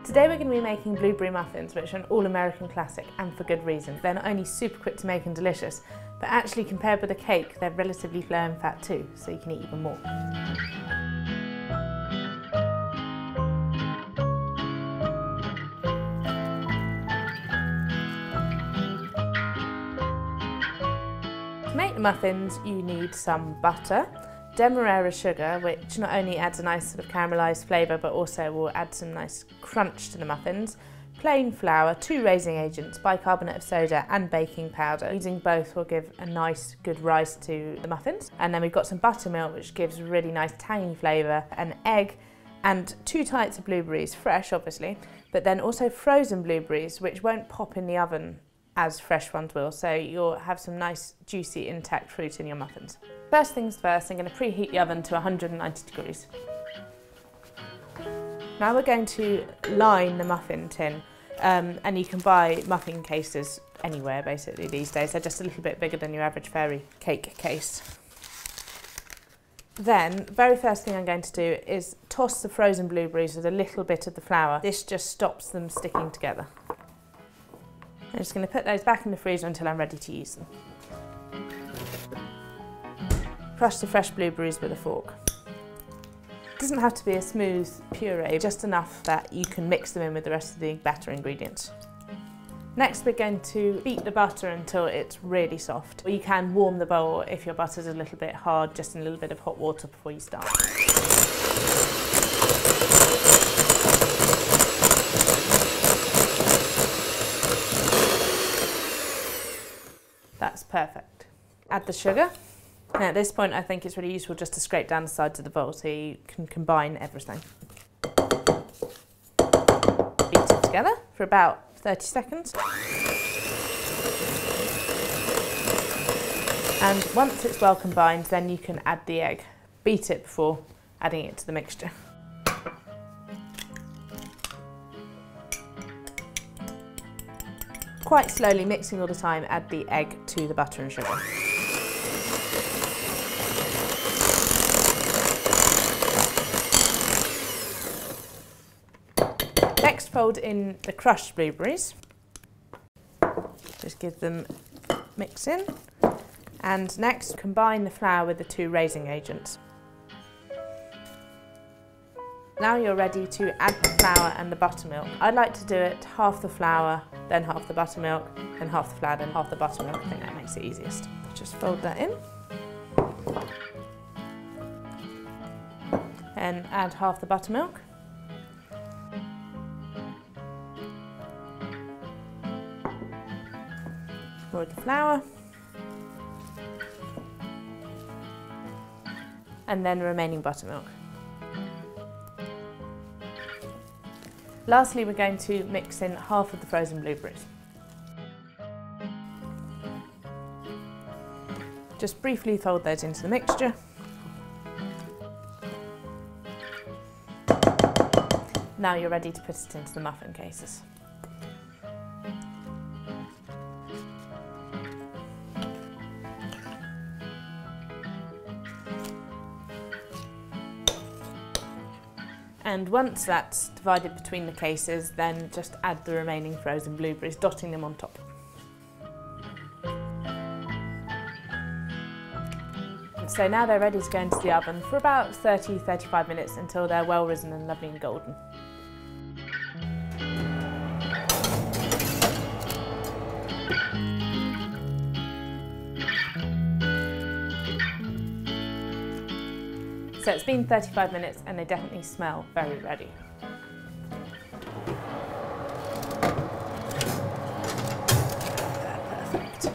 Today we're going to be making blueberry muffins, which are an all-American classic, and for good reason. They're not only super quick to make and delicious, but actually compared with a cake, they're relatively low in fat too, so you can eat even more. To make the muffins, you need some butter, demerara sugar, which not only adds a nice sort of caramelised flavour but also will add some nice crunch to the muffins, plain flour, 2 raising agents, bicarbonate of soda and baking powder. Using both will give a nice good rise to the muffins. And then we've got some buttermilk, which gives a really nice tangy flavour, an egg and 2 types of blueberries, fresh obviously, but then also frozen blueberries, which won't pop in the oven as fresh ones will, so you'll have some nice juicy intact fruit in your muffins. First things first, I'm going to preheat the oven to 190 degrees. Now we're going to line the muffin tin, and you can buy muffin cases anywhere basically these days. They're just a little bit bigger than your average fairy cake case. Then, very first thing I'm going to do is toss the frozen blueberries with a little bit of the flour. This just stops them sticking together. I'm just going to put those back in the freezer until I'm ready to use them. Crush the fresh blueberries with a fork. It doesn't have to be a smooth puree, just enough that you can mix them in with the rest of the batter ingredients. Next we're going to beat the butter until it's really soft. Or you can warm the bowl if your butter's a little bit hard, just in a little bit of hot water before you start. That's perfect. Add the sugar. Now at this point I think it's really useful just to scrape down the sides of the bowl so you can combine everything. Beat it together for about 30 seconds. And once it's well combined, then you can add the egg. Beat it before adding it to the mixture. Quite slowly, mixing all the time, add the egg to the butter and sugar. Next, fold in the crushed blueberries. Just give them a mix in. And next, combine the flour with the 2 raising agents. Now you're ready to add the flour and the buttermilk. I'd like to do it half the flour, then half the buttermilk, then half the flour, then half the buttermilk. I think that makes it easiest. Just fold that in. And add half the buttermilk. Pour the flour. And then remaining buttermilk. Lastly, we're going to mix in half of the frozen blueberries. Just briefly fold those into the mixture. Now you're ready to put it into the muffin cases. And once that's divided between the cases, then just add the remaining frozen blueberries, dotting them on top. And so now they're ready to go into the oven for about 30-35 minutes until they're well risen and lovely and golden. So it's been 35 minutes and they definitely smell very ready. Perfect.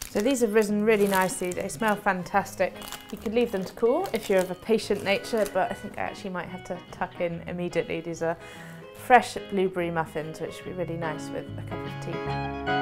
So these have risen really nicely, they smell fantastic. You could leave them to cool if you're of a patient nature, but I think I actually might have to tuck in immediately. These are fresh blueberry muffins, which would be really nice with a cup of tea.